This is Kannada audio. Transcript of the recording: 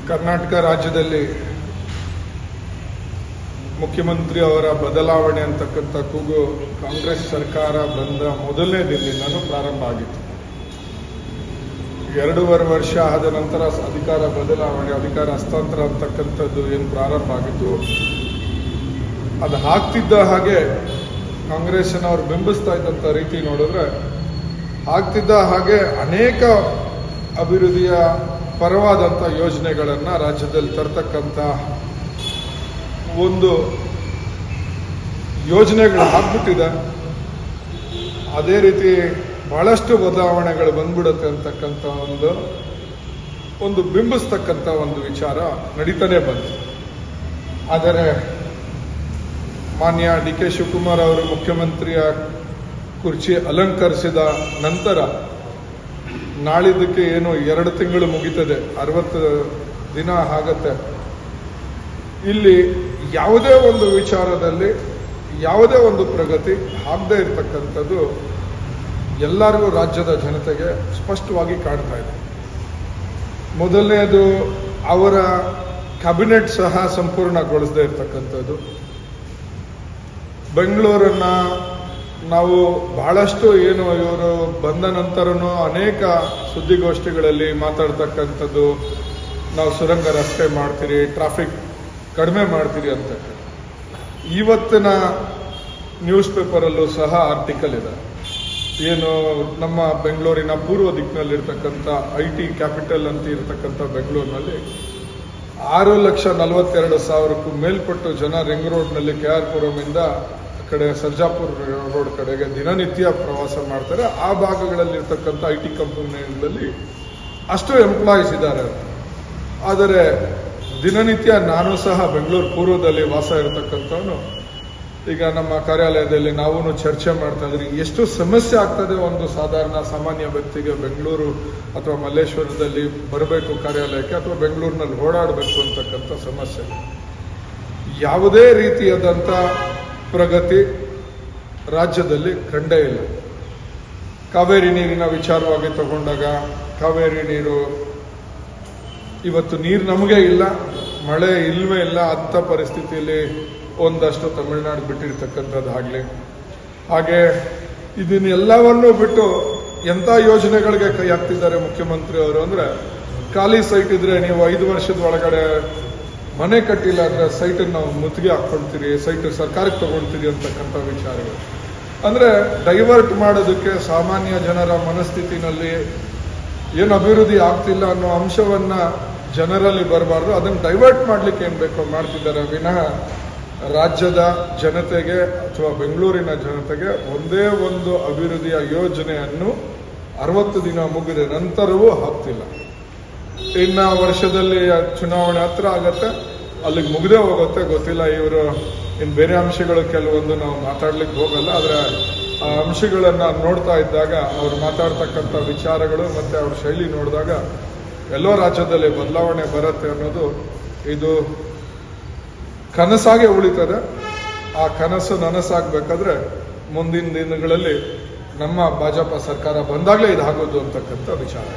ಕರ್ನಾಟಕ ರಾಜ್ಯದಲ್ಲಿ ಮುಖ್ಯಮಂತ್ರಿ ಅವರ ಬದಲಾವಣೆ ಅಂತಕ್ಕಂಥ ಕೂಗು ಕಾಂಗ್ರೆಸ್ ಸರ್ಕಾರ ಬಂದ ಮೊದಲನೇ ದಿನದಿಂದಲೂ ಪ್ರಾರಂಭ ಆಗಿತ್ತು. 2.5 ವರ್ಷ ಆದ ನಂತರ ಅಧಿಕಾರ ಬದಲಾವಣೆ, ಅಧಿಕಾರ ಹಸ್ತಾಂತರ ಅಂತಕ್ಕಂಥದ್ದು ಏನು ಪ್ರಾರಂಭ ಆಗಿತ್ತು, ಅದು ಆಗ್ತಿದ್ದ ಹಾಗೆ ಕಾಂಗ್ರೆಸ್ನವರು ಬಿಂಬಿಸ್ತಾ ಇದ್ದಂಥ ರೀತಿ ನೋಡಿದ್ರೆ ಆಗ್ತಿದ್ದ ಹಾಗೆ ಅನೇಕ ಅಭಿವೃದ್ಧಿಯ ಪರವಾದಂಥ ಯೋಜನೆಗಳನ್ನು ರಾಜ್ಯದಲ್ಲಿ ತರ್ತಕ್ಕಂಥ ಒಂದು ಯೋಜನೆಗಳು ಆಗ್ಬಿಟ್ಟಿದೆ. ಅದೇ ರೀತಿ ಬಹಳಷ್ಟು ಬದಲಾವಣೆಗಳು ಬಂದ್ಬಿಡುತ್ತೆ ಅಂತಕ್ಕಂಥ ಒಂದು ಬಿಂಬಿಸ್ತಕ್ಕಂಥ ಒಂದು ವಿಚಾರ ನಡೀತಾನೆ ಬಂತು. ಆದರೆ ಮಾನ್ಯ ಡಿ ಕೆ ಶಿವಕುಮಾರ್ ಅವರು ಮುಖ್ಯಮಂತ್ರಿಯ ಕುರ್ಚಿ ಅಲಂಕರಿಸಿದ ನಂತರ ನಾಳಿದ್ದಕ್ಕೆ ಏನು 2 ತಿಂಗಳು ಮುಗಿತದೆ, 60 ದಿನ ಆಗತ್ತೆ. ಇಲ್ಲಿ ಯಾವುದೇ ಒಂದು ವಿಚಾರದಲ್ಲಿ ಯಾವುದೇ ಒಂದು ಪ್ರಗತಿ ಆಗದೇ ಇರತಕ್ಕಂಥದ್ದು ಎಲ್ಲರಿಗೂ ರಾಜ್ಯದ ಜನತೆಗೆ ಸ್ಪಷ್ಟವಾಗಿ ಕಾಣ್ತಾ ಇದೆ. ಮೊದಲನೇದು, ಅವರ ಕ್ಯಾಬಿನೆಟ್ ಸಹ ಸಂಪೂರ್ಣಗೊಳಿಸದೇ ಇರತಕ್ಕಂಥದ್ದು. ಬೆಂಗಳೂರನ್ನ ನಾವು ಬಹಳಷ್ಟು ಏನು ಇವರು ಬಂದ ನಂತರನೂ ಅನೇಕ ಸುದ್ದಿಗೋಷ್ಠಿಗಳಲ್ಲಿ ಮಾತಾಡ್ತಕ್ಕಂಥದ್ದು, ನಾವು ಸುರಂಗ ರಸ್ತೆ ಮಾಡ್ತೀರಿ, ಟ್ರಾಫಿಕ್ ಕಡಿಮೆ ಮಾಡ್ತೀರಿ ಅಂತ. ಇವತ್ತಿನ ನ್ಯೂಸ್ ಪೇಪರಲ್ಲೂ ಸಹ ಆರ್ಟಿಕಲ್ ಇದೆ. ಏನು ನಮ್ಮ ಬೆಂಗಳೂರಿನ ಪೂರ್ವ ದಿಕ್ಕಿನಲ್ಲಿರ್ತಕ್ಕಂಥ IT ಕ್ಯಾಪಿಟಲ್ ಅಂತ ಇರತಕ್ಕಂಥ ಬೆಂಗಳೂರಿನಲ್ಲಿ 6,42,000ಕ್ಕೂ ಮೇಲ್ಪಟ್ಟು ಜನ ರಿಂಗ್ ರೋಡ್ನಲ್ಲಿ KR ಪುರಮಿಂದ ಕಡೆ ಸರ್ಜಾಪುರ ರೋಡ್ ಕಡೆಗೆ ದಿನನಿತ್ಯ ಪ್ರವಾಸ ಮಾಡ್ತಾರೆ. ಆ ಭಾಗಗಳಲ್ಲಿ ಇರ್ತಕ್ಕಂಥ IT ಕಂಪನಿಗಳಲ್ಲಿ ಅಷ್ಟು ಎಂಪ್ಲಾಯೀಸ್ ಇದ್ದಾರೆ. ಆದರೆ ದಿನನಿತ್ಯ ನಾನು ಸಹ ಬೆಂಗಳೂರು ಪೂರ್ವದಲ್ಲಿ ವಾಸ ಇರತಕ್ಕಂಥವನು, ಈಗ ನಮ್ಮ ಕಾರ್ಯಾಲಯದಲ್ಲಿ ನಾವು ಚರ್ಚೆ ಮಾಡ್ತಾ ಇದ್ರಿ, ಎಷ್ಟು ಸಮಸ್ಯೆ ಆಗ್ತದೆ ಒಂದು ಸಾಮಾನ್ಯ ವ್ಯಕ್ತಿಗೆ ಬೆಂಗಳೂರು ಅಥವಾ ಮಲ್ಲೇಶ್ವರದಲ್ಲಿ ಬರಬೇಕು ಕಾರ್ಯಾಲಯಕ್ಕೆ, ಅಥವಾ ಬೆಂಗಳೂರಿನಲ್ಲಿ ಓಡಾಡಬೇಕು ಅಂತಕ್ಕಂಥ ಸಮಸ್ಯೆ. ಯಾವುದೇ ರೀತಿಯಾದಂಥ ಪ್ರಗತಿ ರಾಜ್ಯದಲ್ಲಿ ಕಂಡೇ ಇಲ್ಲ. ಕಾವೇರಿ ನೀರಿನ ವಿಚಾರವಾಗಿ ತಗೊಂಡಾಗ, ಕಾವೇರಿ ನೀರು ಇವತ್ತು ನೀರು ನಮಗೆ ಇಲ್ಲ, ಮಳೆ ಇಲ್ವೇ ಇಲ್ಲ ಅಂಥ ಪರಿಸ್ಥಿತಿಯಲ್ಲಿ ಒಂದಷ್ಟು ತಮಿಳುನಾಡು ಬಿಟ್ಟಿರ್ತಕ್ಕಂಥದ್ದಾಗಲಿ. ಹಾಗೆ ಇದನ್ನೆಲ್ಲವನ್ನೂ ಬಿಟ್ಟು ಎಂಥ ಯೋಜನೆಗಳಿಗೆ ಕೈ ಹಾಕ್ತಿದ್ದಾರೆ ಮುಖ್ಯಮಂತ್ರಿ ಅವರು ಅಂದರೆ, ಖಾಲಿ ಸೈಟ್ ಇದ್ರೆ ನೀವು 5 ವರ್ಷದ ಒಳಗಡೆ ಮನೆ ಕಟ್ಟಿಲ್ಲ ಅಂದರೆ ಸೈಟನ್ನು ನಾವು ಮುತ್ತಿಗೆ ಹಾಕ್ಕೊಳ್ತೀರಿ, ಸೈಟ್ ಸರ್ಕಾರಕ್ಕೆ ತಗೊಳ್ತೀರಿ ಅಂತಕ್ಕಂಥ ವಿಚಾರಗಳು. ಅಂದರೆ ಡೈವರ್ಟ್ ಮಾಡೋದಕ್ಕೆ ಸಾಮಾನ್ಯ ಜನರ ಮನಸ್ಥಿತಿನಲ್ಲಿ ಏನು ಅಭಿವೃದ್ಧಿ ಆಗ್ತಿಲ್ಲ ಅನ್ನೋ ಅಂಶವನ್ನು ಜನರಲ್ಲಿ ಬರಬಾರ್ದು, ಅದನ್ನು ಡೈವರ್ಟ್ ಮಾಡಲಿಕ್ಕೆ ಏನು ಬೇಕೋ ಮಾಡ್ತಿದ್ದಾರೆ ವಿನಃ ರಾಜ್ಯದ ಜನತೆಗೆ ಅಥವಾ ಬೆಂಗಳೂರಿನ ಜನತೆಗೆ ಒಂದೇ ಒಂದು ಅಭಿವೃದ್ಧಿಯ ಯೋಜನೆಯನ್ನು 60 ದಿನ ಮುಗಿದ ನಂತರವೂ ಆಗ್ತಿಲ್ಲ. ಇನ್ನು ವರ್ಷದಲ್ಲಿ ಚುನಾವಣೆ ಹತ್ರ ಆಗತ್ತೆ, ಅಲ್ಲಿಗೆ ಮುಗಿದೇ ಹೋಗುತ್ತೆ, ಗೊತ್ತಿಲ್ಲ. ಇವರು ಇನ್ನು ಬೇರೆ ಅಂಶಗಳು ಕೆಲವೊಂದು ನಾವು ಮಾತಾಡ್ಲಿಕ್ಕೆ ಹೋಗಲ್ಲ. ಆದರೆ ಆ ಅಂಶಗಳನ್ನು ನೋಡ್ತಾ ಇದ್ದಾಗ, ಅವ್ರು ಮಾತಾಡ್ತಕ್ಕಂಥ ವಿಚಾರಗಳು ಮತ್ತು ಅವ್ರ ಶೈಲಿ ನೋಡಿದಾಗ ಎಲ್ಲೋ ರಾಜ್ಯದಲ್ಲಿ ಬದಲಾವಣೆ ಬರುತ್ತೆ ಅನ್ನೋದು ಇದು ಕನಸಾಗೆ ಉಳಿತದೆ. ಆ ಕನಸು ನನಸಾಗಬೇಕಾದ್ರೆ ಮುಂದಿನ ದಿನಗಳಲ್ಲಿ ನಮ್ಮ ಭಾಜಪ ಸರ್ಕಾರ ಬಂದಾಗಲೇ ಇದಾಗೋದು ಅಂತಕ್ಕಂಥ ವಿಚಾರ.